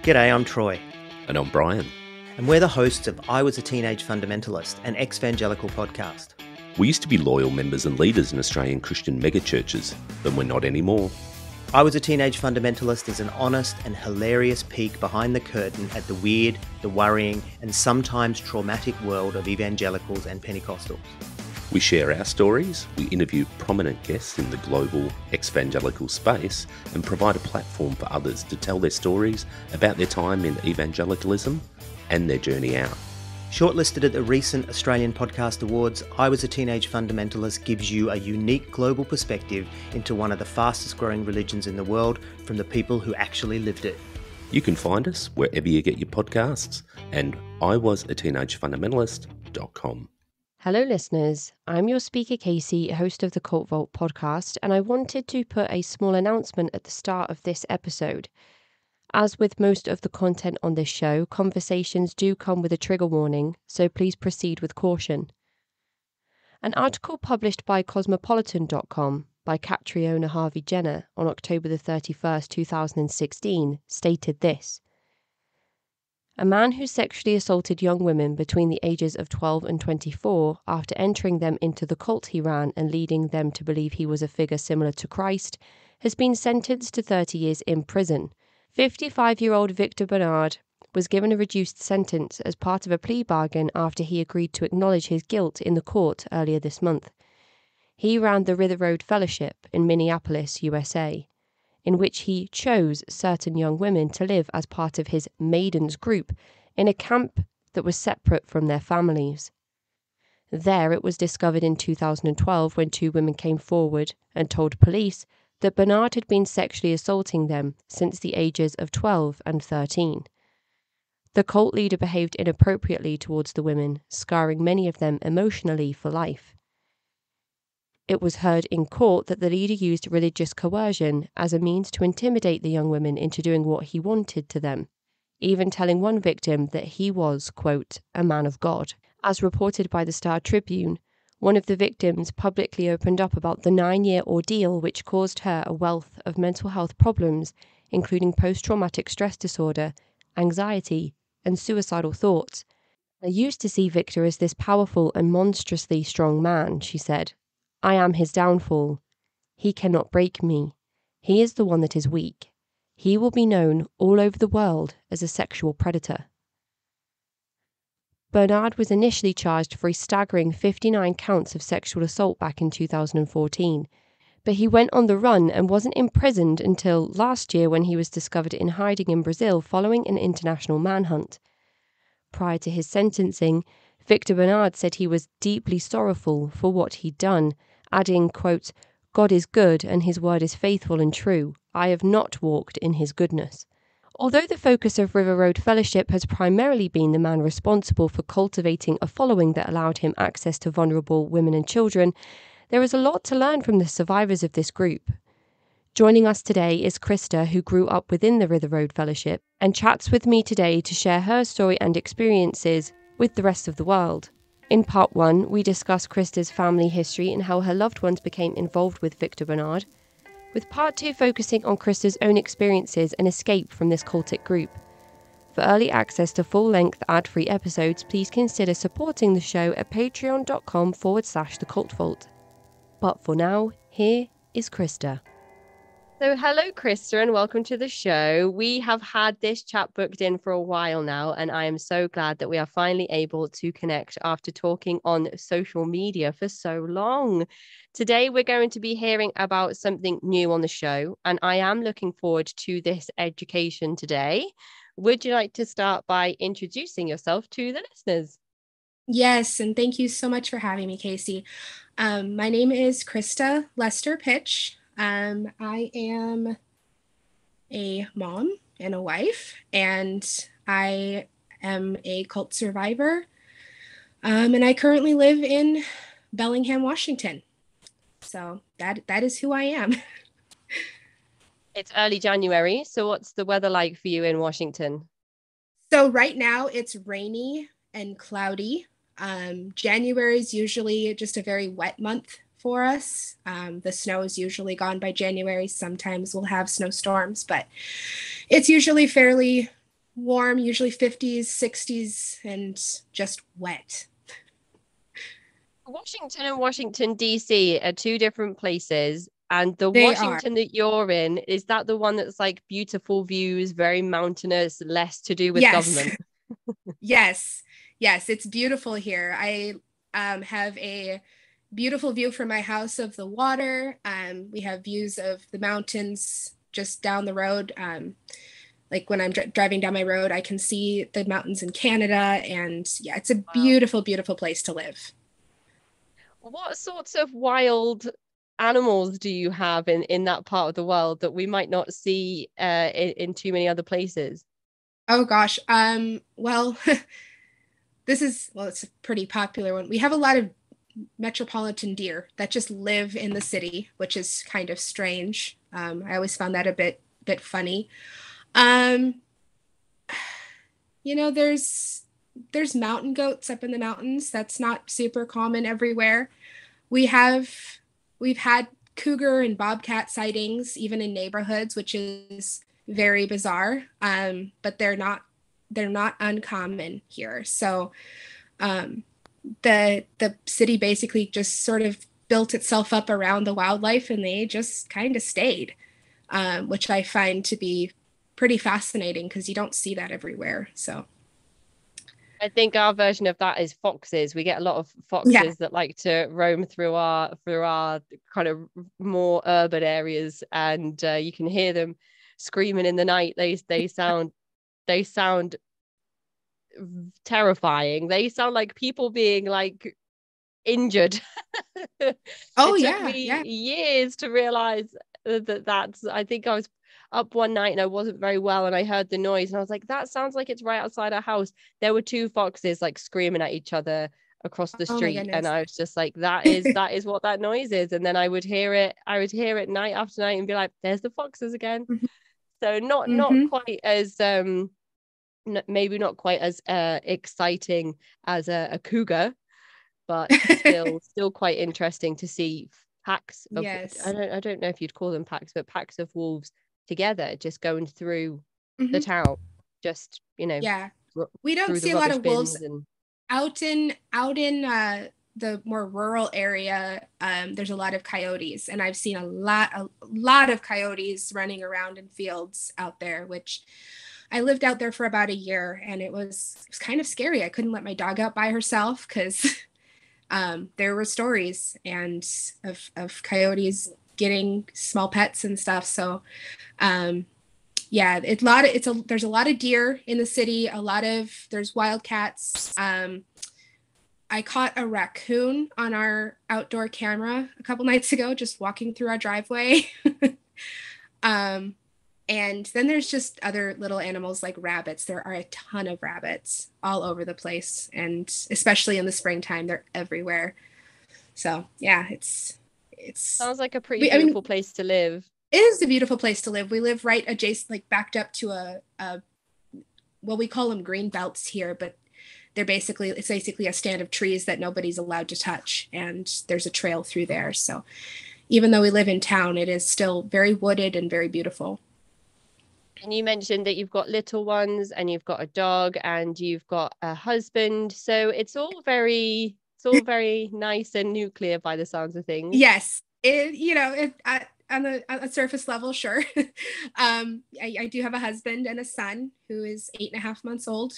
G'day, I'm Troy. And I'm Brian. And we're the hosts of I Was a Teenage Fundamentalist, an Exvangelical podcast. We used to be loyal members and leaders in Australian Christian megachurches, but we're not anymore. I Was a Teenage Fundamentalist is an honest and hilarious peek behind the curtain at the weird, the worrying, and sometimes traumatic world of evangelicals and Pentecostals. We share our stories, we interview prominent guests in the global exvangelical space, and provide a platform for others to tell their stories about their time in evangelicalism and their journey out. Shortlisted at the recent Australian Podcast Awards, I Was a Teenage Fundamentalist gives you a unique global perspective into one of the fastest growing religions in the world from the people who actually lived it. You can find us wherever you get your podcasts and iwasateenagefundamentalist.com. Hello listeners, I'm your speaker Casey, host of the Cult Vault podcast, and I wanted to put a small announcement at the start of this episode. As with most of the content on this show, conversations do come with a trigger warning, so please proceed with caution. An article published by cosmopolitan.com by Catriona Harvey Jenner on October the 31st, 2016 stated this: a man who sexually assaulted young women between the ages of 12 and 24 after entering them into the cult he ran and leading them to believe he was a figure similar to Christ has been sentenced to 30 years in prison. 55-year-old Victor Bernard was given a reduced sentence as part of a plea bargain after he agreed to acknowledge his guilt in the court earlier this month. He ran the River Road Fellowship in Minneapolis, USA, in which he chose certain young women to live as part of his maidens group in a camp that was separate from their families. There it was discovered in 2012 when two women came forward and told police that Bernard had been sexually assaulting them since the ages of 12 and 13. The cult leader behaved inappropriately towards the women, scarring many of them emotionally for life. It was heard in court that the leader used religious coercion as a means to intimidate the young women into doing what he wanted to them, even telling one victim that he was, quote, a man of God. As reported by the Star Tribune, one of the victims publicly opened up about the 9-year ordeal which caused her a wealth of mental health problems, including post-traumatic stress disorder, anxiety, and suicidal thoughts. I used to see Victor as this powerful and monstrously strong man, she said. I am his downfall. He cannot break me. He is the one that is weak. He will be known all over the world as a sexual predator. Bernard was initially charged for a staggering 59 counts of sexual assault back in 2014, but he went on the run and wasn't imprisoned until last year when he was discovered in hiding in Brazil following an international manhunt. Prior to his sentencing, Victor Bernard said he was deeply sorrowful for what he'd done, adding, quote, God is good and his word is faithful and true. I have not walked in his goodness. Although the focus of River Road Fellowship has primarily been the man responsible for cultivating a following that allowed him access to vulnerable women and children, there is a lot to learn from the survivors of this group. Joining us today is Krista, who grew up within the River Road Fellowship and chats with me today to share her story and experiences with the rest of the world. In part 1, we discuss Krista's family history and how her loved ones became involved with Victor Bernard, with part 2 focusing on Krista's own experiences and escape from this cultic group. For early access to full-length ad-free episodes, please consider supporting the show at patreon.com/thecultvault. But for now, here is Krista. So hello, Krista, and welcome to the show. We have had this chat booked in for a while now, and I am so glad that we are finally able to connect after talking on social media for so long. Today, we're going to be hearing about something new on the show, and I am looking forward to this education today. Would you like to start by introducing yourself to the listeners? Yes, and thank you so much for having me, Casey. My name is Krista Lester Pitch. I am a mom and a wife, and I am a cult survivor, and I currently live in Bellingham, Washington. So that is who I am. It's early January, so what's the weather like for you in Washington? So right now it's rainy and cloudy. January is usually just a very wet month for us. The snow is usually gone by January. Sometimes we'll have snowstorms, but it's usually fairly warm, usually 50s, 60s, and just wet. Washington and Washington, D.C. are two different places. And the They are. Washington that you're in, is that the one that's like beautiful views, very mountainous, less to do with Yes. government? Yes. Yes. It's beautiful here. I have a beautiful view from my house of the water. We have views of the mountains just down the road. Like when I'm driving down my road, I can see the mountains in Canada. And yeah, it's a Wow. beautiful, beautiful place to live. What sorts of wild animals do you have in that part of the world that we might not see in too many other places? Oh gosh. Well, it's a pretty popular one. We have a lot of metropolitan deer that just live in the city, which is kind of strange. I always found that a bit funny. Um, there's mountain goats up in the mountains. That's not super common everywhere. We have we've had cougar and bobcat sightings even in neighborhoods, which is very bizarre. But they're not uncommon here. So the city basically just sort of built itself up around the wildlife, and they just kind of stayed, which I find to be pretty fascinating because you don't see that everywhere. So I think our version of that is foxes. We get a lot of yeah. foxes that like to roam through our kind of more urban areas, and you can hear them screaming in the night. They sound terrifying. They sound like people being like injured. Oh It took yeah, me yeah. years to realize that's I think I was up one night and I wasn't very well and I heard the noise and I was like, that sounds like it's right outside our house. There were two foxes like screaming at each other across the Oh my street and goodness. I was just like, that is what that noise is. And then I would hear it night after night and be like, there's the foxes again. So not Mm-hmm. quite as maybe not quite as exciting as a cougar, but still quite interesting to see packs of I Yes. don't I don't know if you'd call them packs, but packs of wolves together just going through the Hmm. town, just Yeah. r- We don't through the see a lot rubbish of wolves bins and out in the more rural area. There's a lot of coyotes, and I've seen a lot of coyotes running around in fields out there, which I lived out there for about a year, and it was kind of scary. I couldn't let my dog out by herself because there were stories and of coyotes getting small pets and stuff. So yeah, there's a lot of deer in the city. There's wildcats. I caught a raccoon on our outdoor camera a couple nights ago, just walking through our driveway. um, and then there's just other little animals like rabbits. There are a ton of rabbits all over the place, and especially in the springtime, they're everywhere. So yeah, it's sounds like a pretty I mean, beautiful place to live. it is a beautiful place to live. We live right adjacent, like backed up to a well, we call them green belts here, but it's basically a stand of trees that nobody's allowed to touch, and there's a trail through there. So even though we live in town, it is still very wooded and very beautiful. And you mentioned that you've got little ones and you've got a dog and you've got a husband. So it's all very nice and nuclear by the sounds of things. Yes, on the surface level, sure. I do have a husband and a son who is 8.5 months old,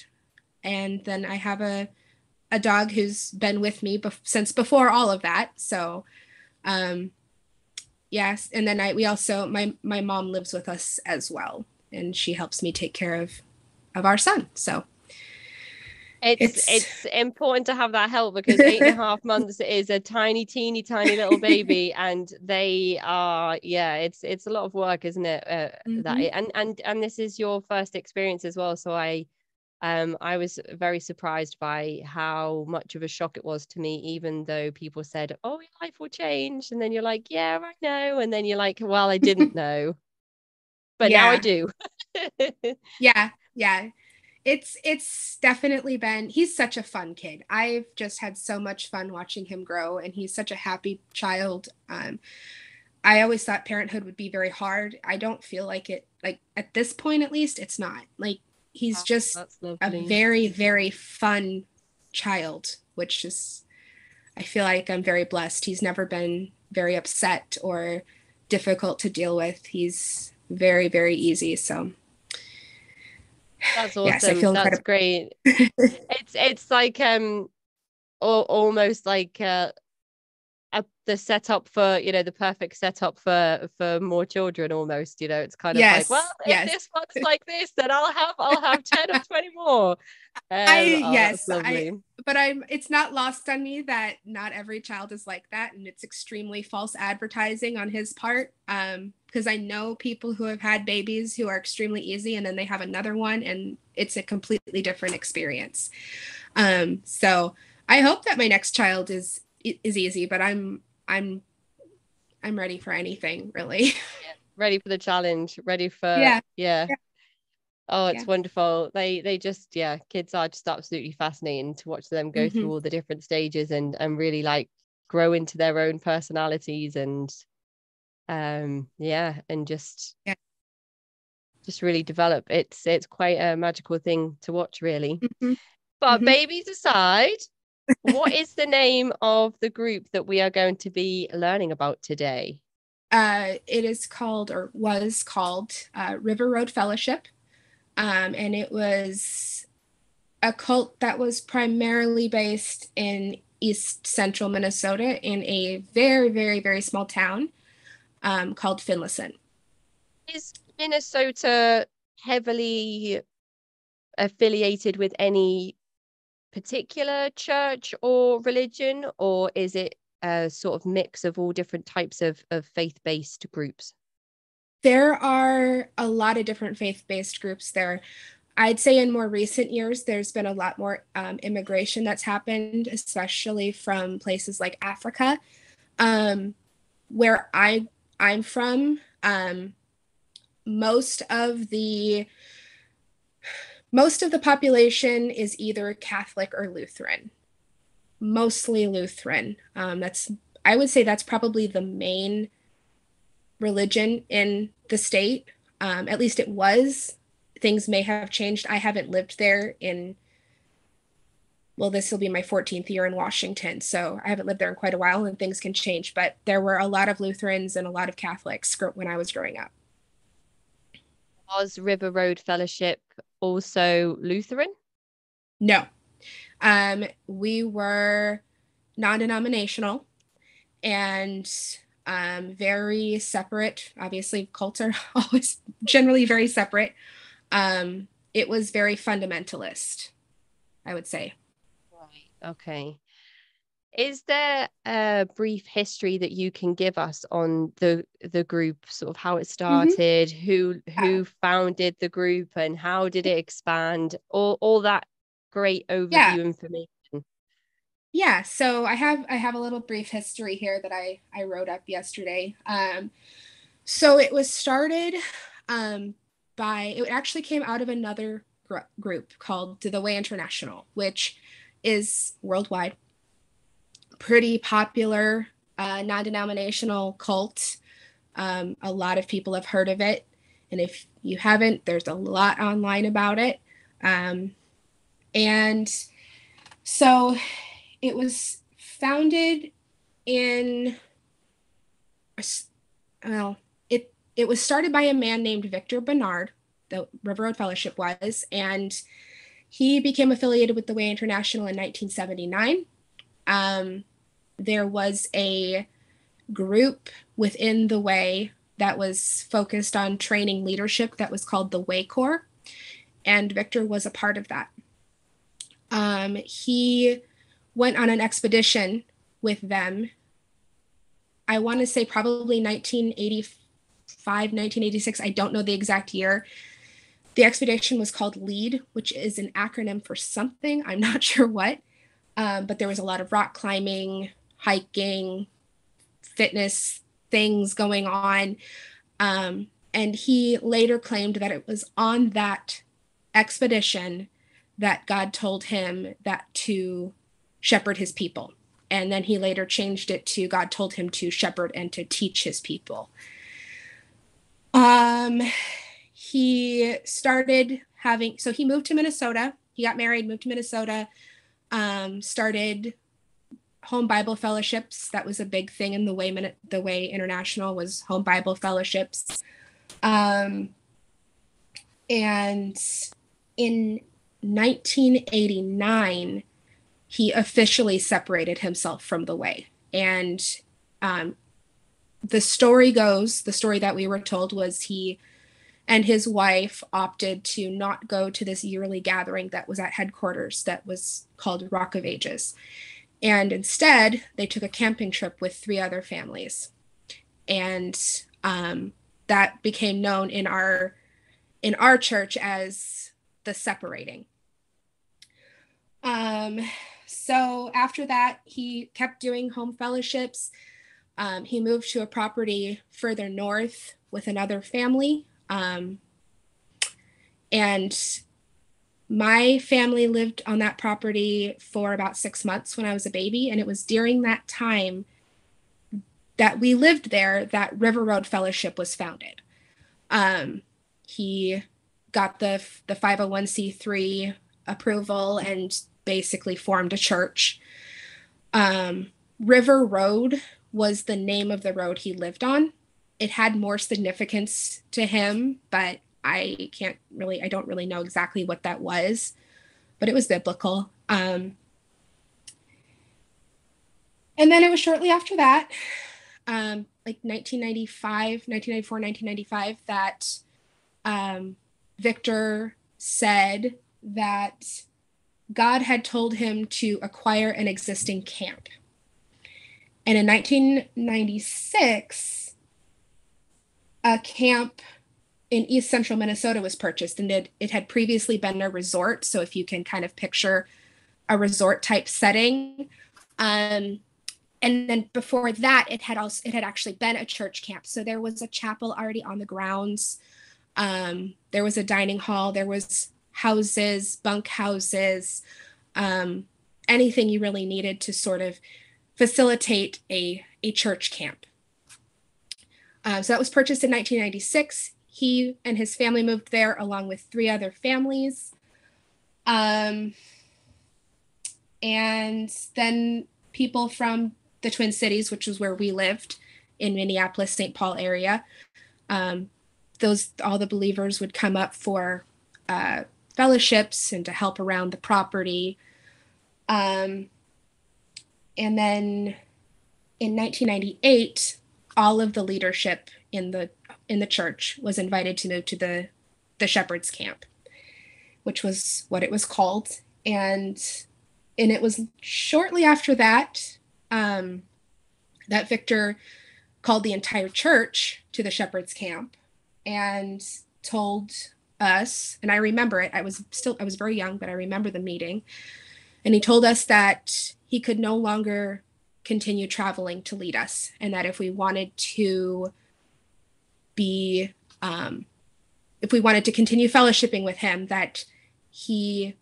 and then I have a dog who's been with me since before all of that. So um, yes, and then we also my mom lives with us as well, and she helps me take care of our son. So It's it's it's important to have that help because 8.5 months is a tiny, teeny, tiny little baby, and they are, yeah, it's a lot of work, isn't it? Mhm. And this is your first experience as well, so I was very surprised by how much of a shock it was to me, even though people said, "Oh, your life will change," and then you're like, "Yeah, I know," and then you're like, "Well, I didn't know, but now I Yeah, do." yeah, yeah. It's definitely been he's such a fun kid. I've just had so much fun watching him grow, and he's such a happy child. I always thought parenthood would be very hard. I don't feel like it, like at this point at least, it's not. Like he's just That's a lovely. very, very fun child, which is, I feel like I'm very blessed. He's never been very upset or difficult to deal with. He's very, very easy. So That's yes, I awesome. feel That's incredible. great. It's like almost like the setup for, the perfect setup for more children almost, it's kind of like, well, Yes, if yes. this one's like this, then I'll have 10 or 20 more. Oh, that's Yes, lovely. but it's not lost on me that not every child is like that, and it's extremely false advertising on his part. Because I know people who have had babies who are extremely easy, and then they have another one, and it's a completely different experience. So I hope that my next child is easy, but I'm ready for anything, really. Yeah. Ready for the challenge, ready for, Yeah, yeah. yeah, Oh, it's yeah. wonderful. They just, yeah, kids are just absolutely fascinating to watch them go Hmm. through all the different stages and really like grow into their own personalities and yeah, and Yeah. just really develop. It's quite a magical thing to watch, really. Hmm. But Hmm. babies aside, what is the name of the group that we are going to be learning about today? It is called, or was called, River Road Fellowship. And it was a cult that was primarily based in East Central Minnesota in a very, very, very small town called Finlayson. Is Minnesota heavily affiliated with any particular church or religion, or is it a sort of mix of all different types of faith-based groups? There are a lot of different faith-based groups there. I'd say in more recent years, there's been a lot more immigration that's happened, especially from places like Africa. Um, where I'm from, most of the population is either Catholic or Lutheran, mostly Lutheran. That's I would say that's probably the main religion in the state. At least it was. Things may have changed. I haven't lived there in, well, this will be my 14th year in Washington, so I haven't lived there in quite a while, and things can change. But there were a lot of Lutherans and a lot of Catholics when I was growing up. Was River Road Fellowship also Lutheran? No, we were non-denominational and very separate. Obviously, cults are always generally very separate. It was very fundamentalist, I would say. Right. Okay. Is there a brief history that you can give us on the group, sort of how it Mm-hmm. started, who founded the group, and how did it expand? All that great Yeah, overview information. yeah. So I have a little brief history here that I wrote up yesterday. So it was started it actually came out of another group called The Way International, which is worldwide, pretty popular, non-denominational cult. A lot of people have heard of it, and if you haven't, there's a lot online about it. And so it was founded in, well, it was started by a man named Victor Bernard. The River Road Fellowship was, and he became affiliated with the Way International in 1979. There was a group within the Way that was focused on training leadership that was called the Way Corps, and Victor was a part of that. He went on an expedition with them. I want to say probably 1985, 1986. I don't know the exact year. The expedition was called LEAD, which is an acronym for something. I'm not sure what. But there was a lot of rock climbing, hiking, fitness things going on. And he later claimed that it was on that expedition that God told him that to shepherd his people. And then he later changed it to God told him to shepherd and to teach his people. He started so he moved to Minnesota. He got married, moved to Minnesota, started home Bible fellowships. That was a big thing in the way International was home Bible fellowships. And in 1989, he officially separated himself from the way. And the story that we were told was he and his wife opted to not go to this yearly gathering that was at headquarters that was called Rock of Ages. And instead, they took a camping trip with 3 other families. And that became known in our church as the separating. So after that, he kept doing home fellowships. He moved to a property further north with another family. And my family lived on that property for about 6 months when I was a baby. And it was during that time that we lived there that River Road Fellowship was founded. He got the 501c3 approval and basically formed a church. River Road was the name of the road he lived on. It had more significance to him, but I don't really know exactly what that was, but it was biblical. And then it was shortly after that, like 1995, that Victor said that God had told him to acquire an existing camp. And in 1996, a camp in East Central Minnesota was purchased, and it had previously been a resort. So if you can kind of picture a resort type setting. And then before that, it had actually been a church camp. So there was a chapel already on the grounds. There was a dining hall. There was houses, bunk houses, anything you really needed to sort of facilitate a church camp. So that was purchased in 1996. He and his family moved there along with 3 other families. And then people from the Twin Cities, which is where we lived in Minneapolis, St. Paul area, all the believers would come up for fellowships and to help around the property. And then in 1998, all of the leadership in the church was invited to move to the Shepherd's Camp, which was what it was called. And it was shortly after that that Victor called the entire church to the Shepherd's Camp and told us, and I remember it, I was very young, but I remember the meeting. And he told us that he could no longer continue traveling to lead us, and that if we wanted to continue fellowshipping with him, that he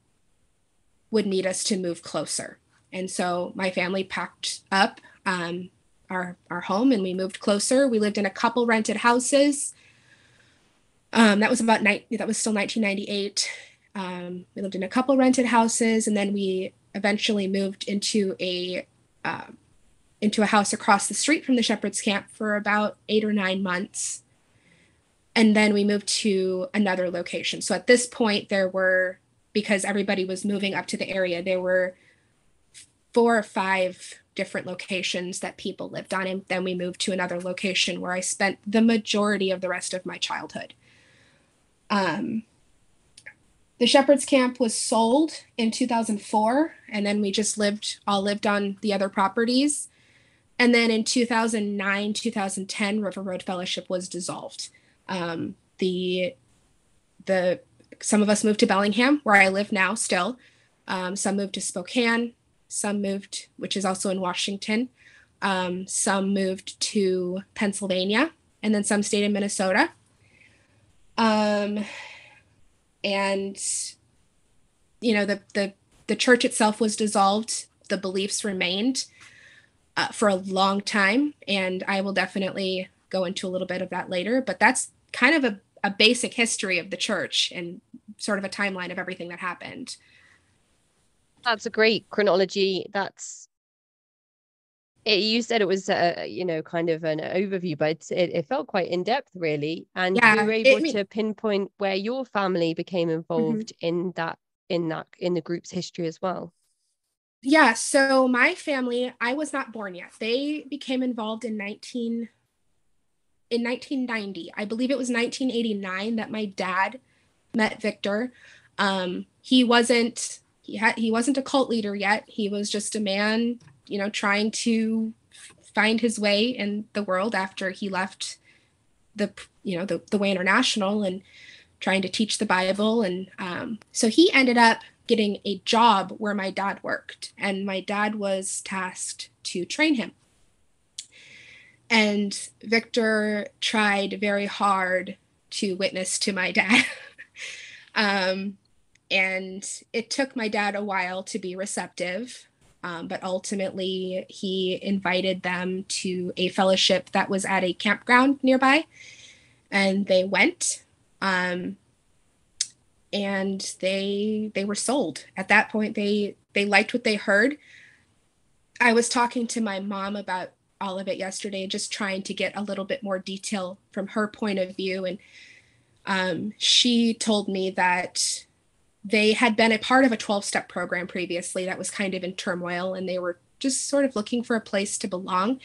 would need us to move closer. And so my family packed up our home and we moved closer. We lived in a couple rented houses. That was still 1998. We lived in a couple rented houses, and then we eventually moved into a house across the street from the Shepherd's Camp for about 8 or 9 months. And then we moved to another location. So at this point, because everybody was moving up to the area, there were 4 or 5 different locations that people lived on. And then we moved to another location where I spent the majority of the rest of my childhood. The Shepherd's Camp was sold in 2004, and then we just lived on the other properties. And then in 2009, 2010, River Road Fellowship was dissolved. Some of us moved to Bellingham, where I live now still. Some moved to Spokane. Some moved, which is also in Washington. Some moved to Pennsylvania, and then some stayed in Minnesota. And the church itself was dissolved. The beliefs remained for a long time, and I will definitely go into a little bit of that later. But that's kind of a basic history of the church and sort of a timeline of everything that happened. That's a great chronology. You said it was, kind of an overview, but it felt quite in depth, really. And you Yeah, were able to pinpoint where your family became involved in the group's history as well. Yeah. So my family, I was not born yet. They became involved in 1990. I believe it was 1989 that my dad met Victor. He wasn't a cult leader yet. He was just a man, trying to find his way in the world after he left the Way International and trying to teach the Bible. And so he ended up getting a job where my dad worked, and my dad was tasked to train him. And Victor tried very hard to witness to my dad. And it took my dad a while to be receptive. But ultimately, he invited them to a fellowship that was at a campground nearby. And they went. And they were sold. At that point, they liked what they heard. I was talking to my mom about all of it yesterday, just trying to get a little bit more detail from her point of view. And she told me that they had been a part of a 12-step program previously that was kind of in turmoil, and they were just sort of looking for a place to belong.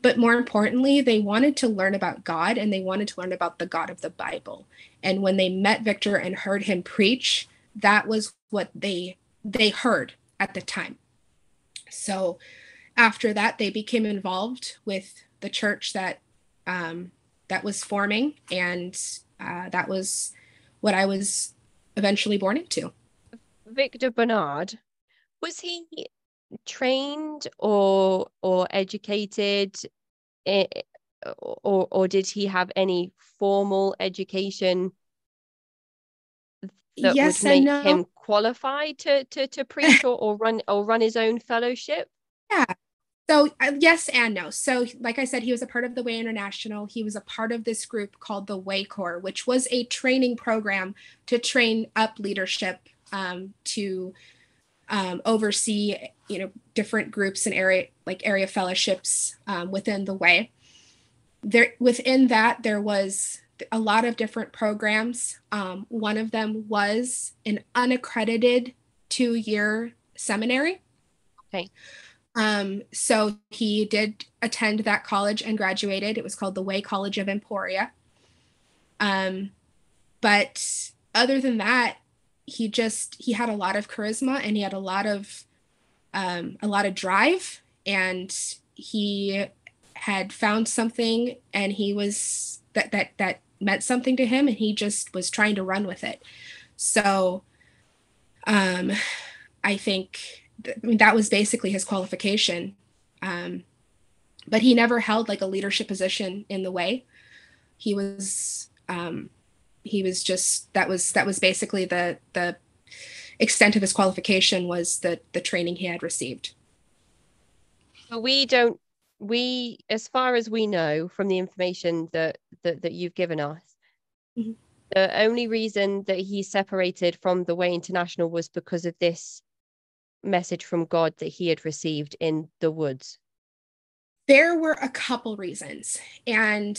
But more importantly, they wanted to learn about God, and they wanted to learn about the God of the Bible. And when they met Victor and heard him preach, that was what they heard at the time. So after that, they became involved with the church that was forming, and that was what I was eventually born into. Victor Bernard, was he trained or educated, or did he have any formal education that Yes would make and no. him qualified to preach or run his own fellowship? Yeah. So yes and no. So like I said, he was a part of the Way International. He was a part of this group called the Way Corps, which was a training program to train up leadership to oversee, different groups and area fellowships within the Way. Within that, there was a lot of different programs. One of them was an unaccredited 2-year seminary. Okay. So he did attend that college and graduated. It was called the Way College of Emporia. But other than that, he had a lot of charisma, and he had a lot of drive, and he had found something, and he was that meant something to him, and he just was trying to run with it. So I think that was basically his qualification. But he never held like a leadership position in the Way. He was just that was basically the extent of his qualification, was the training he had received. We, as far as we know from the information that you've given us, mm-hmm. The only reason that he separated from the Way International was because of this message from God that he had received in the woods. There were a couple reasons, and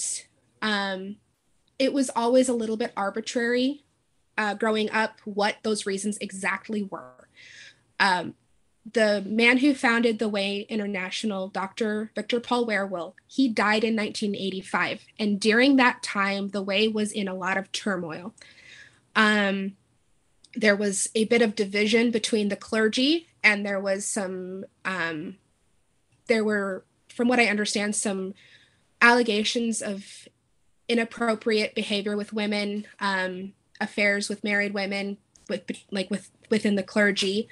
it was always a little bit arbitrary growing up what those reasons exactly were. The man who founded the Way International, Dr. Victor Paul Wierwille, he died in 1985. And during that time, the Way was in a lot of turmoil. There was a bit of division between the clergy, and there was there were, from what I understand, some allegations of inappropriate behavior with women, affairs with married women, within the clergy.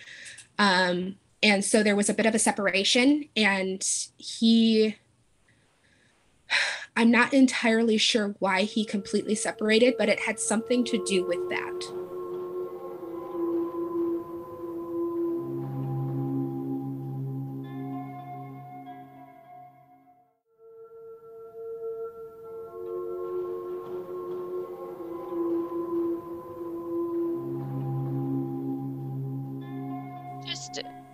And so there was a bit of a separation, and I'm not entirely sure why he completely separated, but it had something to do with that.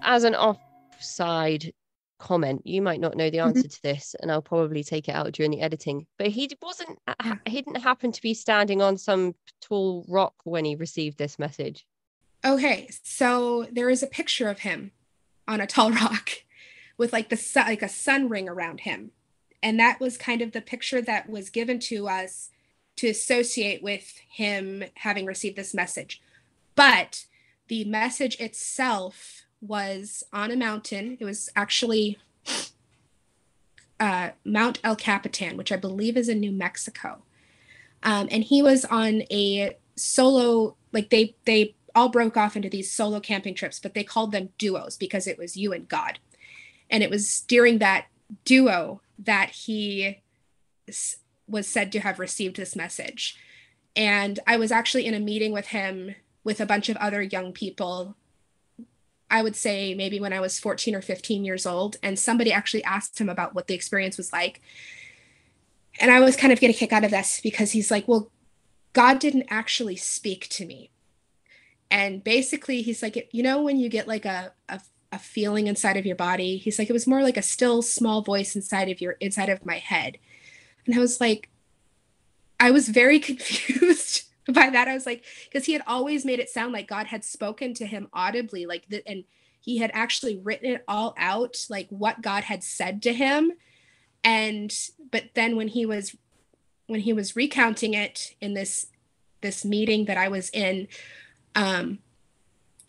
As an offside comment, you might not know the answer to this, and I'll probably take it out during the editing, but he didn't happen to be standing on some tall rock when he received this message. Okay, so there is a picture of him on a tall rock with like a sun ring around him, and that was kind of the picture that was given to us to associate with him having received this message. But the message itself was on a mountain. It was actually Mount El Capitan, which I believe is in New Mexico. And he was on a solo, like they all broke off into these solo camping trips, but they called them duos because it was you and God. And it was during that duo that he was said to have received this message. And I was actually in a meeting with him with a bunch of other young people, I would say maybe when I was 14 or 15 years old, and somebody actually asked him about what the experience was like. And I was kind of getting a kick out of this because he's like, well, God didn't actually speak to me. And basically he's like, you know, when you get like a feeling inside of your body, he's like, it was more like a still small voice inside of my head. And I was like, I was very confused by that. I was like, because he had always made it sound like God had spoken to him audibly, like that, and he had actually written it all out, like what God had said to him. But then when he was recounting it in this meeting that I was in,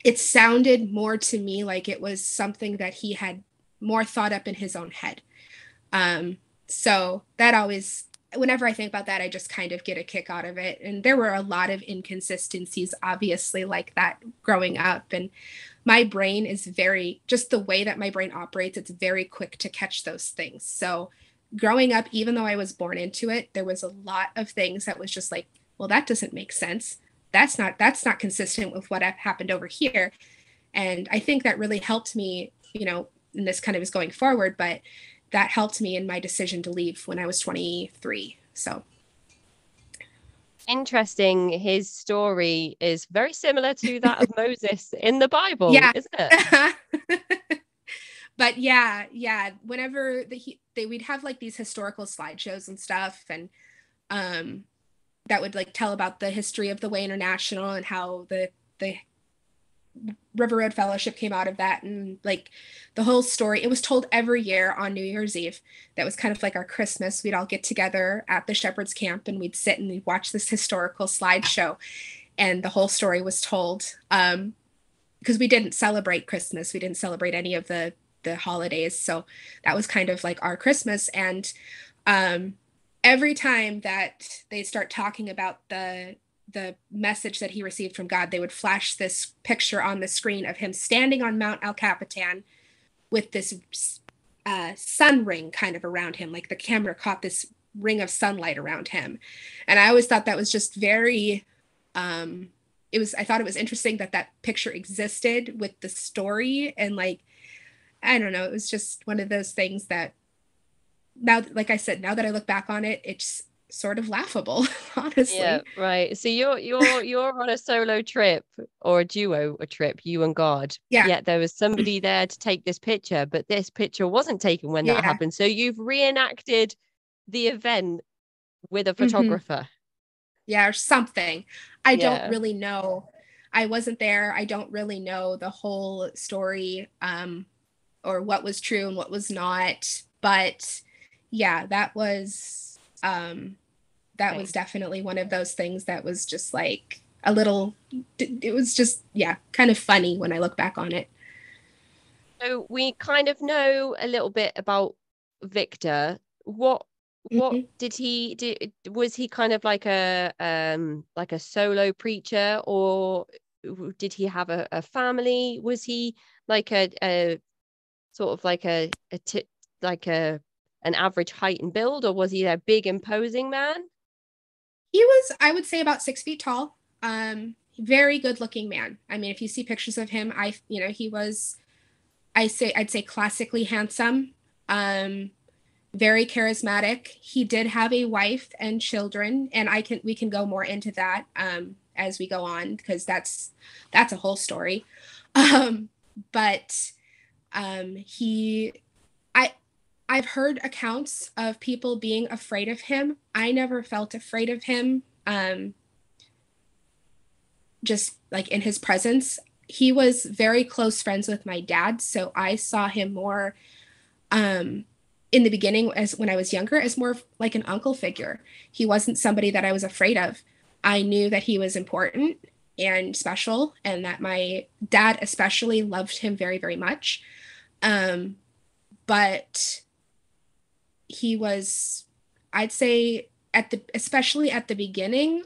it sounded more to me like it was something that he had more thought up in his own head. So that always, whenever I think about that, I just kind of get a kick out of it. And there were a lot of inconsistencies, obviously, like that growing up. And my brain is just the way that my brain operates, it's very quick to catch those things. So growing up, even though I was born into it, there was a lot of things that was just like, well, that doesn't make sense. That's not consistent with what happened over here. And I think that really helped me, you know, and this kind of is going forward, but that helped me in my decision to leave when I was 23. So interesting. His story is very similar to that of Moses in the Bible, yeah. isn't it? But yeah. Whenever we'd have like these historical slideshows and stuff, and that would like tell about the history of the Way International and how the River Road Fellowship came out of that, and like the whole story. It was told every year on New Year's Eve. That was kind of like our Christmas. We'd all get together at the Shepherd's Camp and we'd sit and we'd watch this historical slideshow, and the whole story was told. Because we didn't celebrate Christmas, we didn't celebrate any of the holidays, so that was kind of like our Christmas. And every time that they start talking about the message that he received from God, they would flash this picture on the screen of him standing on Mount El Capitan with this sun ring kind of around him, like the camera caught this ring of sunlight around him. And I always thought that was just very I thought it was interesting that picture existed with the story. And like, I don't know, it was just one of those things that now, like I said, now that I look back on it, it's sort of laughable, honestly. Yeah, right. So you're on a solo trip or a duo trip, you and God. Yeah. Yet there was somebody there to take this picture, but this picture wasn't taken when that happened. So you've reenacted the event with a photographer. Yeah, or something. I don't really know. I wasn't there. I don't really know the whole story, or what was true and what was not. But yeah, that was definitely one of those things that was just like it was just, yeah, kind of funny when I look back on it. So we kind of know a little bit about Victor. What did he do? Was he kind of like a solo preacher, or did he have a family? Was he like a sort of like an average height and build, or was he a big imposing man? He was, I would say, about 6 feet tall. Very good looking man. I mean, if you see pictures of him, he was, I'd say classically handsome. Very charismatic. He did have a wife and children, and we can go more into that as we go on, because that's a whole story. But He, I've heard accounts of people being afraid of him. I never felt afraid of him. Just like in his presence, he was very close friends with my dad, so I saw him more in the beginning, as when I was younger, as more like an uncle figure. He wasn't somebody that I was afraid of. I knew that he was important and special, and that my dad especially loved him very, very much. But he was, I'd say, especially at the beginning,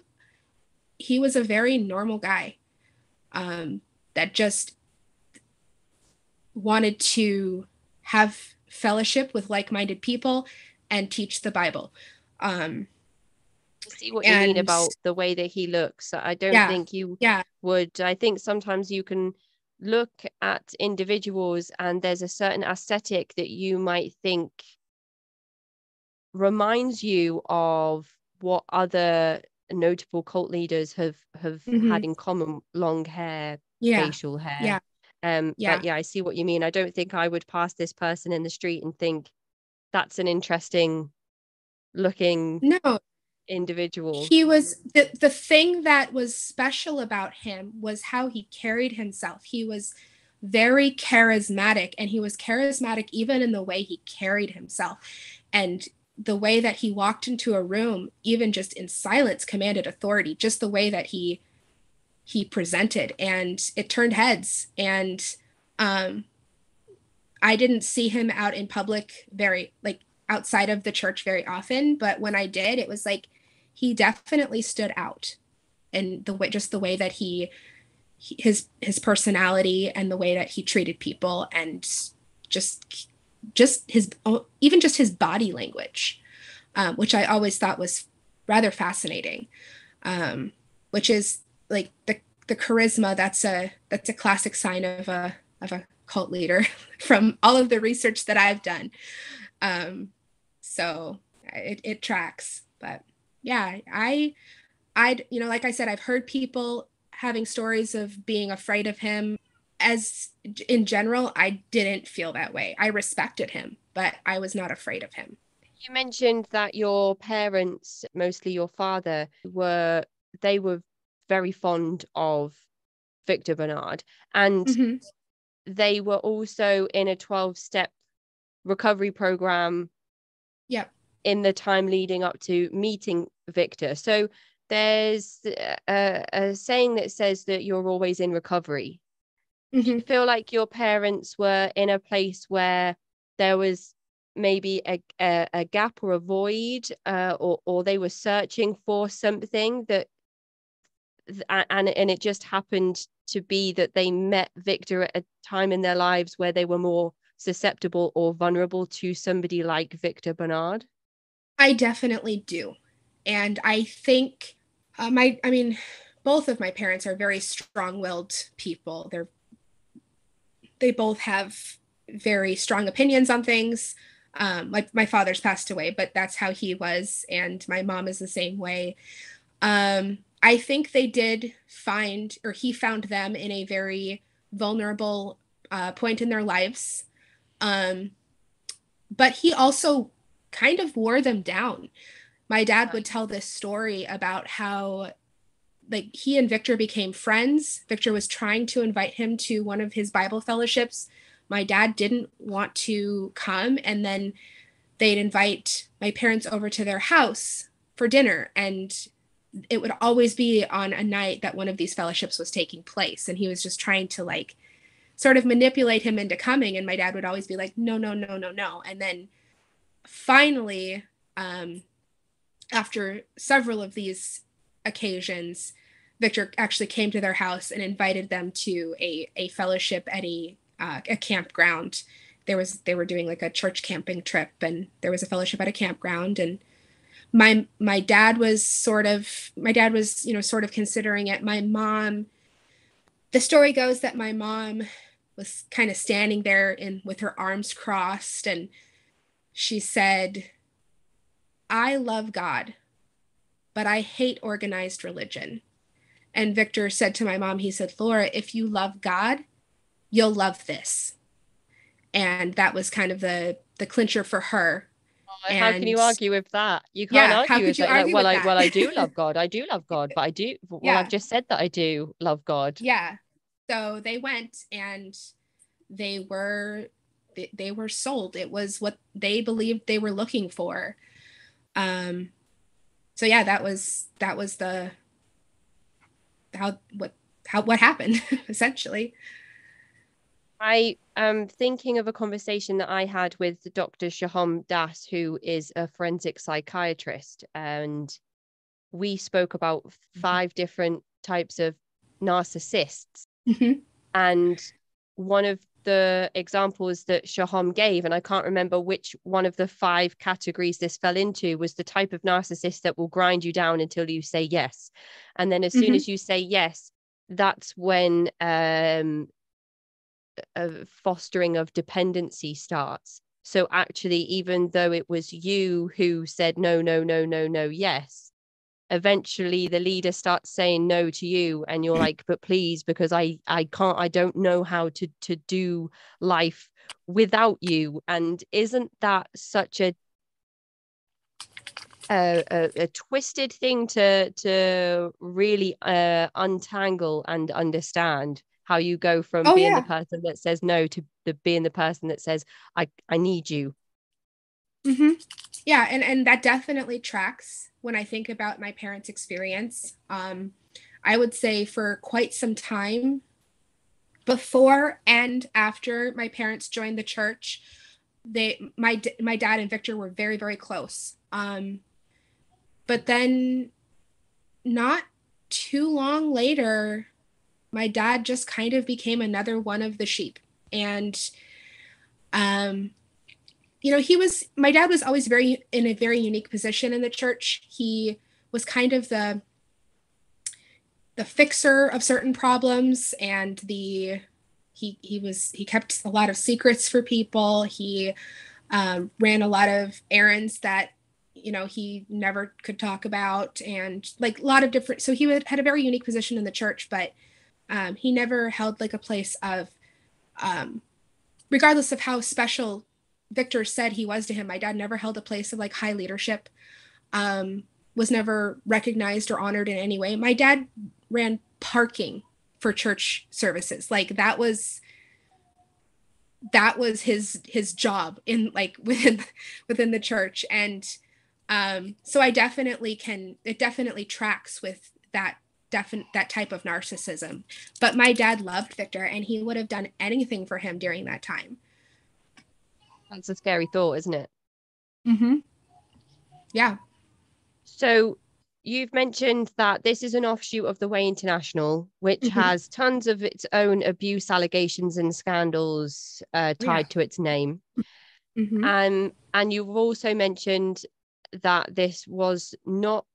he was a very normal guy, that just wanted to have fellowship with like-minded people and teach the Bible. I see what you mean about the way that he looks. I don't think you would. I think sometimes you can look at individuals and there's a certain aesthetic that you might think reminds you of what other notable cult leaders have had in common: long hair, facial hair. But I see what you mean. I don't think I would pass this person in the street and think that's an interesting looking individual. He was the thing that was special about him was how he carried himself. He was very charismatic, and he was charismatic even in the way he carried himself, and the way that he walked into a room, even just in silence, commanded authority. Just the way that he presented, and it turned heads. And I didn't see him out in public very, like, outside of the church very often, but when I did, it was like he definitely stood out. And the way that his personality and the way that he treated people, and just his, even just his body language, which I always thought was rather fascinating, which is like the charisma. That's a classic sign of a cult leader from all of the research that I've done. So it tracks. But yeah, I'd, like I said, I've heard people having stories of being afraid of him. As in general, I didn't feel that way. I respected him, but I was not afraid of him. You mentioned that your parents, mostly your father, were very fond of Victor Bernard, and they were also in a 12-step recovery program. Yep. In the time leading up to meeting Victor. So there's a saying that says that you're always in recovery. Do you feel like your parents were in a place where there was maybe a gap or a void, or they were searching for something and it just happened to be that they met Victor at a time in their lives where they were more susceptible or vulnerable to somebody like Victor Bernard? I definitely do. And I think both of my parents are very strong-willed people. They both have very strong opinions on things. Like my father's passed away, but that's how he was. And my mom is the same way. I think they did find, or he found them in a very vulnerable point in their lives. But he also kind of wore them down. My dad would tell this story about how, like, he and Victor became friends. Victor was trying to invite him to one of his Bible fellowships. My dad didn't want to come, and then they'd invite my parents over to their house for dinner, and it would always be on a night that one of these fellowships was taking place, and he was just trying to, like, sort of manipulate him into coming, and my dad would always be like, no, no, no, no, no. And then finally, after several of these occasions, Victor actually came to their house and invited them to a fellowship at a campground. They were doing like a church camping trip, and there was a fellowship at a campground, and my dad was sort of considering it. My mom, the story goes that my mom was kind of standing there with her arms crossed, and she said, "I love God, but I hate organized religion." And Victor said to my mom, he said, "Laura, if you love God, you'll love this." And that was kind of the clincher for her. How can And you argue with that? You can't yeah, how argue could with you that. Like, argue with that? well, I do love God. I do love God, but I've Yeah. just said that I do love God. Yeah. So they went and they were they were sold. It was what they believed they were looking for. So yeah, that was the what happened essentially. I am thinking of a conversation that I had with Dr. Shaham Das, who is a forensic psychiatrist, and we spoke about 5 different types of narcissists. Mm-hmm. And one of the examples that Shaham gave, and I can't remember which one of the 5 categories this fell into, was the type of narcissist that will grind you down until you say yes. And then as soon as you say yes, that's when a fostering of dependency starts. So actually, even though it was you who said no, no, no, no, no, yes, eventually the leader starts saying no to you, and you're like, but please, because I can't, I don't know how to do life without you. And isn't that such a twisted thing to really untangle and understand, how you go from Oh being the yeah. person that says no to being the person that says I need you. Mm-hmm. Yeah, and that definitely tracks when I think about my parents' experience. I would say for quite some time before and after my parents joined the church, my dad and Victor were very, very close. But then not too long later, my dad just kind of became another one of the sheep. And my dad was always in a very unique position in the church. He was kind of the fixer of certain problems, and he kept a lot of secrets for people. He ran a lot of errands that he never could talk about, and like a lot of different. So he had a very unique position in the church, but he never held like a place of, regardless of how special Victor said he was to him, my dad never held a place of like high leadership, was never recognized or honored in any way. My dad ran parking for church services. Like that was his job in like within the church. And so it definitely tracks with that type of narcissism. But my dad loved Victor, and he would have done anything for him during that time. That's a scary thought, isn't it? Mm-hmm. Yeah. So you've mentioned that this is an offshoot of the Way International, which has tons of its own abuse allegations and scandals tied to its name. And you've also mentioned that this was not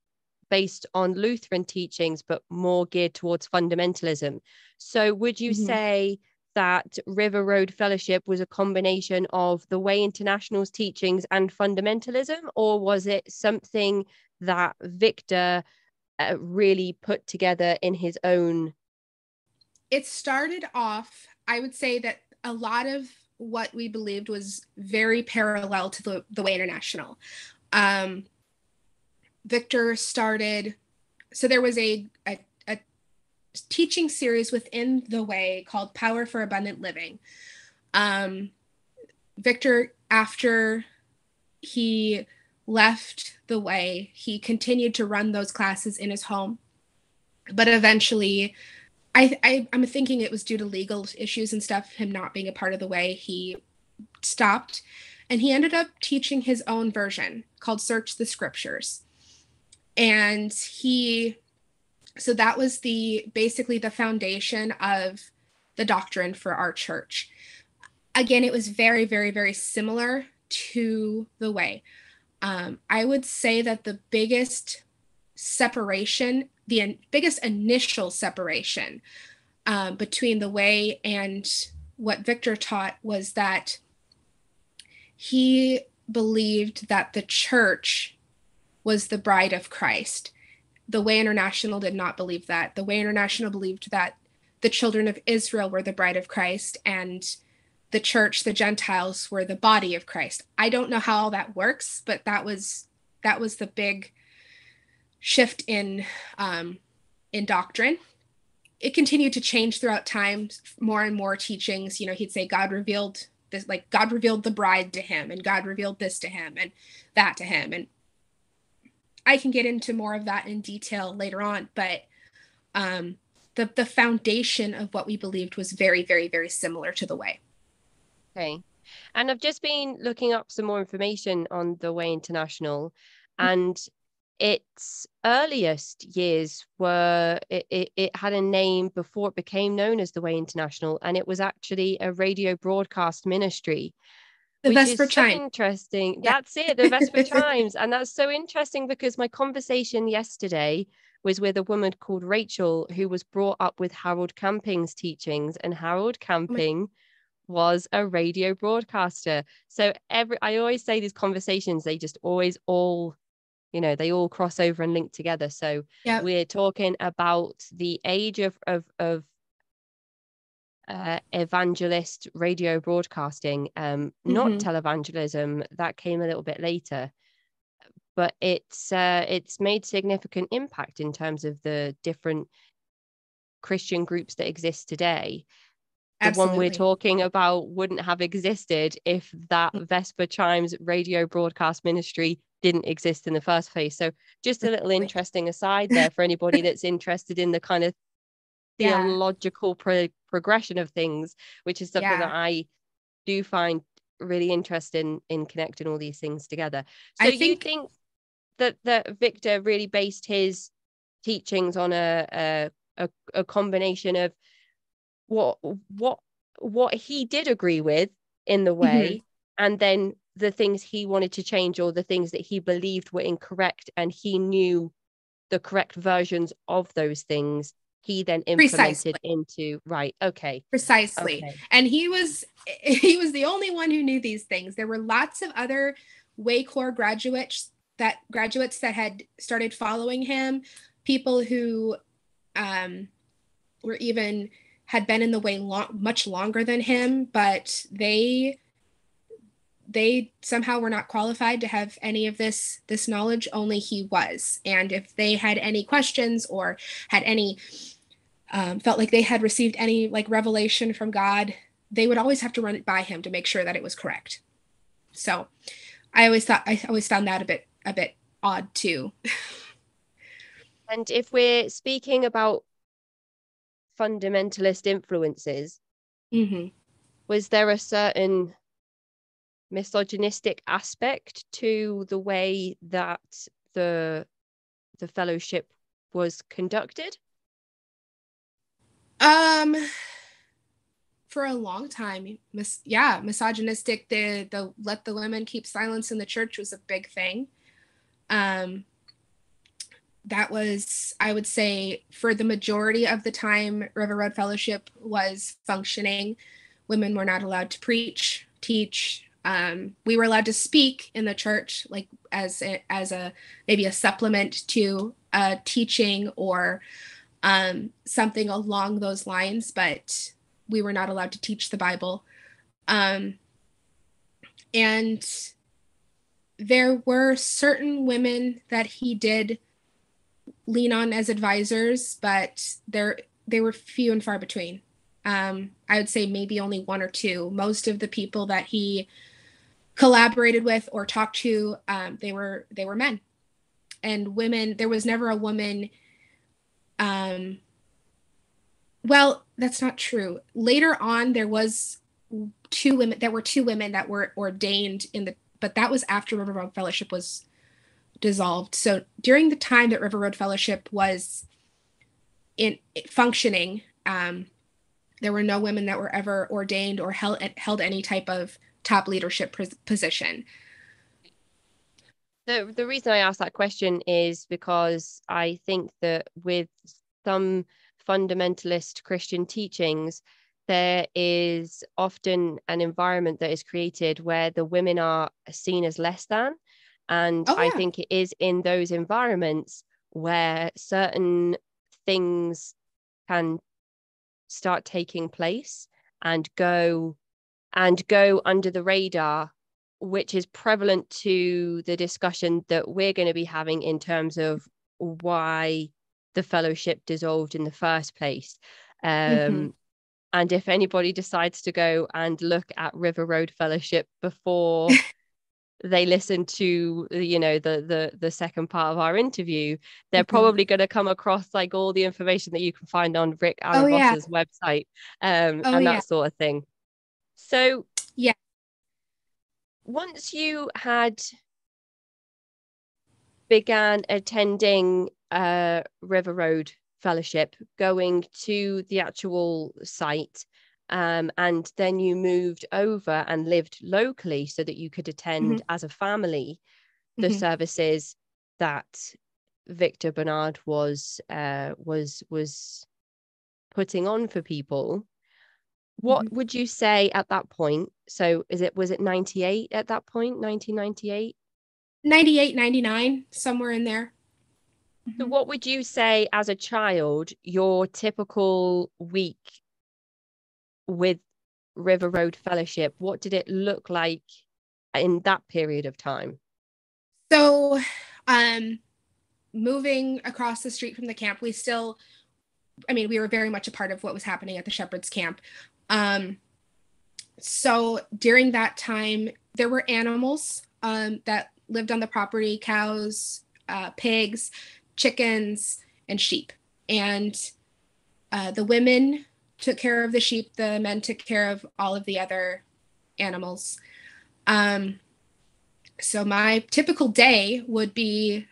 based on Lutheran teachings, but more geared towards fundamentalism. So would you say that River Road Fellowship was a combination of the Way International's teachings and fundamentalism, or was it something that Victor really put together in his own? It started off, I would say that a lot of what we believed was very parallel to the Way International. Victor started, so there was a teaching series within the Way called Power for Abundant Living. Victor, after he left the Way, he continued to run those classes in his home. But eventually, I'm thinking it was due to legal issues and stuff, him not being a part of the Way, he stopped. And he ended up teaching his own version called Search the Scriptures. And so that was basically the foundation of the doctrine for our church. Again, it was very, very, very similar to the Way. I would say that the biggest separation, the biggest initial separation between the Way and what Victor taught was that he believed that the church was the bride of Christ. The Way International did not believe that. The Way International believed that the children of Israel were the bride of Christ, and the church, the Gentiles, were the body of Christ. I don't know how all that works, but that was the big shift in doctrine. It continued to change throughout time, more and more teachings. He'd say God revealed this, like God revealed the bride to him, and God revealed this to him and that to him. And I can get into more of that in detail later on, but the foundation of what we believed was very, very, very similar to the Way. Okay. And I've just been looking up some more information on the Way International, and its earliest years were, it had a name before it became known as the Way International, and it was actually a radio broadcast ministry. The which Vesper is so Chime. interesting. Yeah. That's it, the Vesper Chimes. And that's so interesting because my conversation yesterday was with a woman called Rachel, who was brought up with Harold Camping's teachings, and Harold Camping was a radio broadcaster. So I always say these conversations, they just always all, they all cross over and link together. So we're talking about the age of evangelist radio broadcasting, not televangelism. That came a little bit later, but it's made significant impact in terms of the different Christian groups that exist today. The Absolutely. one we're talking about wouldn't have existed if that Vesper Chimes radio broadcast ministry didn't exist in the first place. So just a little interesting aside there for anybody that's interested in the kind of theological progression of things, which is something that I do find really interesting in connecting all these things together. So you think that Victor really based his teachings on a combination of what he did agree with in the Way, and then the things he wanted to change, or the things that he believed were incorrect, and he knew the correct versions of those things, he then implemented into Precisely. Okay. And he was the only one who knew these things. There were lots of other Way Corps graduates that had started following him, people who were even had been in the Way much longer than him, but they somehow were not qualified to have any of this knowledge. Only he was. And if they had any questions or had any felt like they had received any revelation from God, they would always have to run it by him to make sure that it was correct. So I always found that a bit odd too. And if we're speaking about fundamentalist influences, was there a certain misogynistic aspect to the way that the fellowship was conducted? For a long time, misogynistic. The let the women keep silence in the church was a big thing. That was, I would say, for the majority of the time River Road Fellowship was functioning, women were not allowed to preach, teach. We were allowed to speak in the church, like as a maybe a supplement to teaching or something along those lines, but we were not allowed to teach the Bible. And there were certain women that he did lean on as advisors, but they were few and far between. I would say maybe only one or two. Most of the people that he collaborated with or talked to, they were men. And women, there was never a woman. Well, that's not true. Later on, there was two women. There were two women that were ordained but that was after River Road Fellowship was dissolved. So during the time that River Road Fellowship was functioning, there were no women that were ever ordained or held any type of top leadership position. The reason I asked that question is because I think that with some fundamentalist Christian teachings, there is often an environment that is created where the women are seen as less than. And I think it is in those environments where certain things can start taking place and go and go under the radar, which is prevalent to the discussion that we're going to be having in terms of why the fellowship dissolved in the first place. Mm-hmm. And if anybody decides to go and look at River Road Fellowship before they listen to, you know, the second part of our interview, they're Mm-hmm. probably going to come across like all the information that you can find on Rick Oh yeah. Aravos's website, Oh and yeah. that sort of thing. So Yeah. once you had began attending River Road Fellowship, going to the actual site, and then you moved over and lived locally so that you could attend Mm-hmm. as a family the Mm-hmm. services that Victor Bernard was putting on for people. What Mm-hmm. would you say at that point? So was it 98 at that point, 1998? 98, 99, somewhere in there. So Mm-hmm. what would you say as a child, your typical week with River Road Fellowship, what did it look like in that period of time? So, moving across the street from the camp, we were very much a part of what was happening at the Shepherd's Camp. So during that time, there were animals that lived on the property, cows, pigs, chickens, and sheep. And the women took care of the sheep, the men took care of all of the other animals. So my typical day would be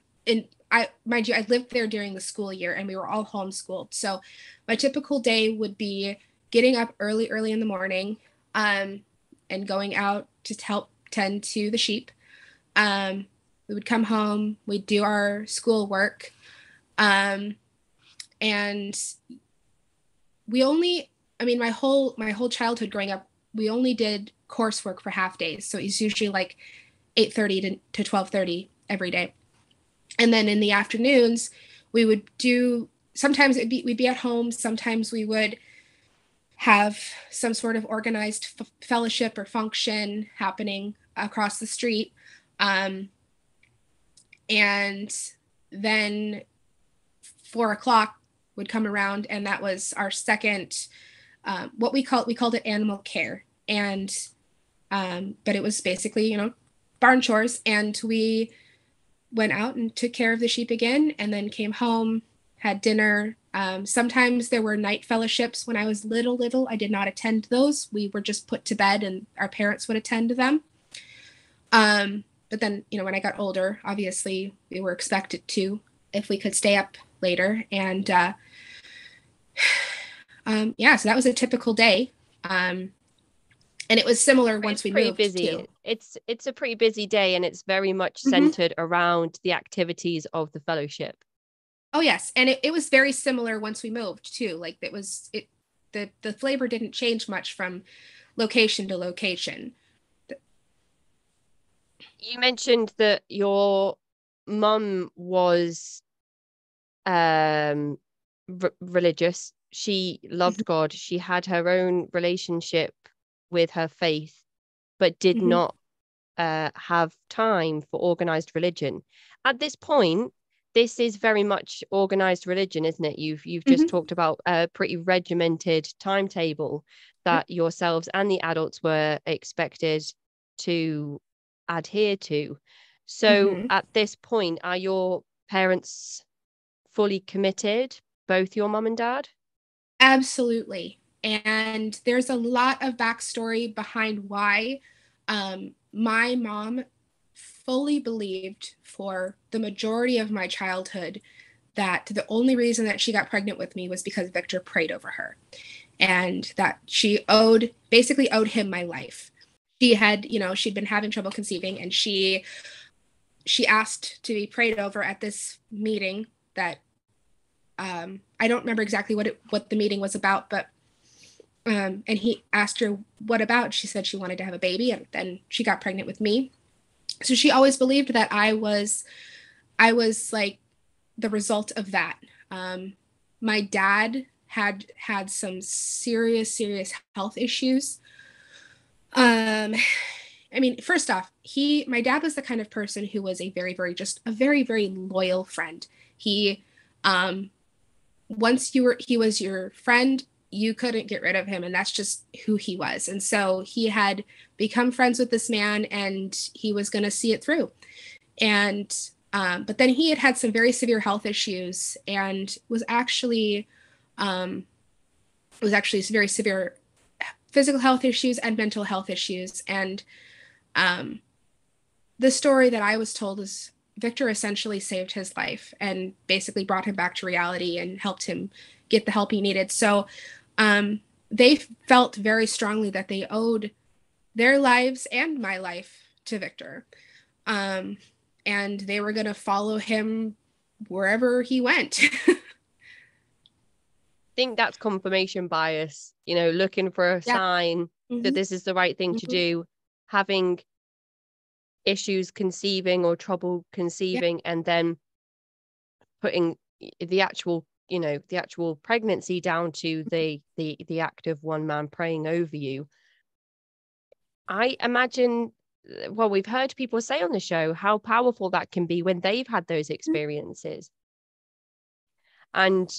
mind you, I lived there during the school year and we were all homeschooled. So my typical day would be getting up early in the morning, and going out to help tend to the sheep. We would come home, we'd do our school work. And my whole childhood growing up, we only did coursework for half days. So it's usually like 8:30 to 12:30 every day. And then in the afternoons, we would do, sometimes we'd be at home, sometimes we would have some sort of organized fellowship or function happening across the street. And then 4 o'clock would come around, and that was our second, what we called it animal care. And but it was basically, barn chores, and we went out and took care of the sheep again, and then came home, had dinner. Sometimes there were night fellowships when I was little. I did not attend those. We were just put to bed and our parents would attend to them. But then, when I got older, obviously we were expected to, if we could stay up later. And so that was a typical day. And it was similar once we moved busy. too. It's a pretty busy day, and it's very much Mm-hmm. centered around the activities of the fellowship. Oh yes, and it was very similar once we moved too. Like the flavor didn't change much from location to location. You mentioned that your mum was religious. She loved God. She had her own relationship with her faith, but did Mm-hmm. not have time for organized religion. At this point, this is very much organized religion, isn't it? You've just Mm-hmm. talked about a pretty regimented timetable that yourselves and the adults were expected to adhere to. So Mm-hmm. at this point, are your parents fully committed, both your mum and dad? Absolutely. And there's a lot of backstory behind why. My mom fully believed for the majority of my childhood that the only reason that she got pregnant with me was because Victor prayed over her, and that she basically owed him my life. She'd been having trouble conceiving, and she asked to be prayed over at this meeting that, I don't remember exactly what the meeting was about, but and he asked her what about. She said she wanted to have a baby, and then she got pregnant with me. So she always believed that I was like the result of that. My dad had some serious health issues. I mean, first off, my dad was the kind of person who was a very, very loyal friend. He, once he was your friend, you couldn't get rid of him, and that's just who he was. And so he had become friends with this man, and he was going to see it through. And but then he had some very severe health issues, and was actually very severe physical health issues and mental health issues. And the story that I was told is Victor essentially saved his life and basically brought him back to reality and helped him get the help he needed. So they felt very strongly that they owed their lives and my life to Victor. And they were going to follow him wherever he went. I think that's confirmation bias, looking for a sign that this is the right thing to do, having issues conceiving or trouble conceiving, and then putting the actual pregnancy down to the act of one man praying over you. I imagine, well, we've heard people say on the show how powerful that can be when they've had those experiences. And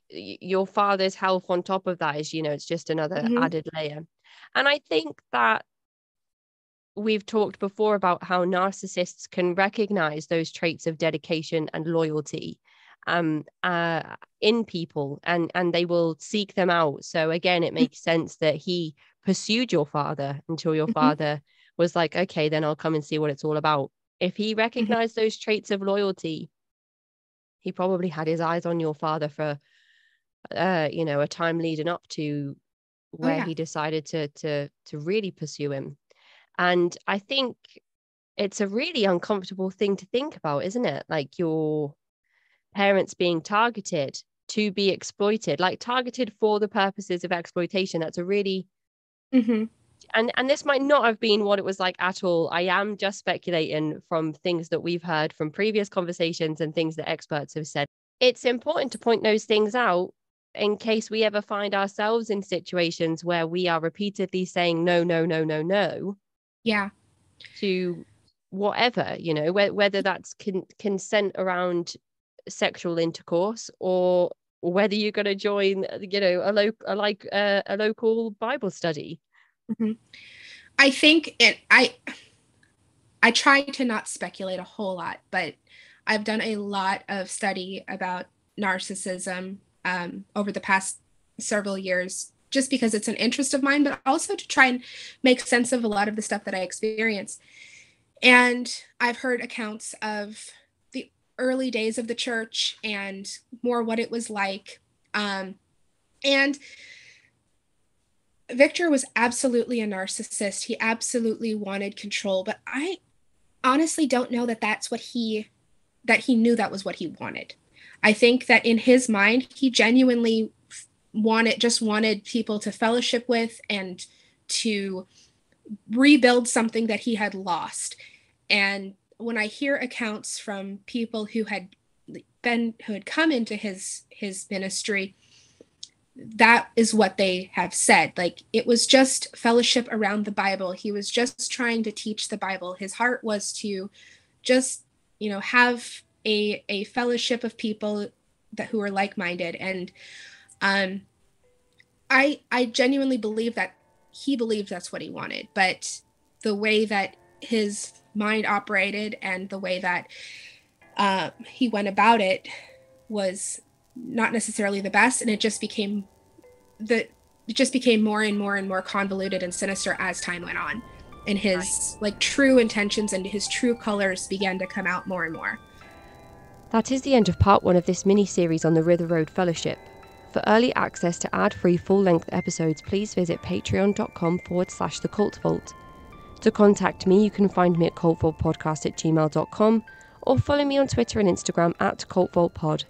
your father's health on top of that is, it's just another added layer. And I think that we've talked before about how narcissists can recognize those traits of dedication and loyalty in people, and they will seek them out. So again, it makes sense that he pursued your father until your father was like, okay, then I'll come and see what it's all about. If he recognized those traits of loyalty, he probably had his eyes on your father for a time leading up to where he decided to really pursue him. And I think it's a really uncomfortable thing to think about, isn't it? Like your parents being targeted to be exploited, like targeted for the purposes of exploitation. That's a really and this might not have been what it was like at all. I am just speculating from things that we've heard from previous conversations and things that experts have said. It's important to point those things out in case we ever find ourselves in situations where we are repeatedly saying no to whatever, whether that's consent around sexual intercourse, or whether you're going to join a local Bible study. I think I try to not speculate a whole lot, but I've done a lot of study about narcissism over the past several years, just because it's an interest of mine, but also to try and make sense of a lot of the stuff that I experience. And I've heard accounts of the early days of the church and more what it was like. And Victor was absolutely a narcissist. He absolutely wanted control, but I honestly don't know that that's what he knew that was what he wanted. I think that in his mind, he genuinely wanted people to fellowship with and to rebuild something that he had lost. And when I hear accounts from people who had come into his ministry, that is what they have said. Like, it was just fellowship around the Bible. He was just trying to teach the Bible. His heart was to just, have a fellowship of people who are like-minded. And I genuinely believe that he believed that's what he wanted, but the way that his mind operated and the way that he went about it was not necessarily the best, and it just became more and more convoluted and sinister as time went on, and his true intentions and his true colors began to come out more and more. That is the end of part 1 of this mini-series on the River Road Fellowship. For early access to ad-free full-length episodes, please visit patreon.com/thecultvault. To contact me, you can find me at cultvaultpodcast@gmail.com, or follow me on Twitter and Instagram @cultvaultpod.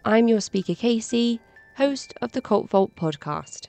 I'm your speaker, Casey, host of the Cult Vault Podcast.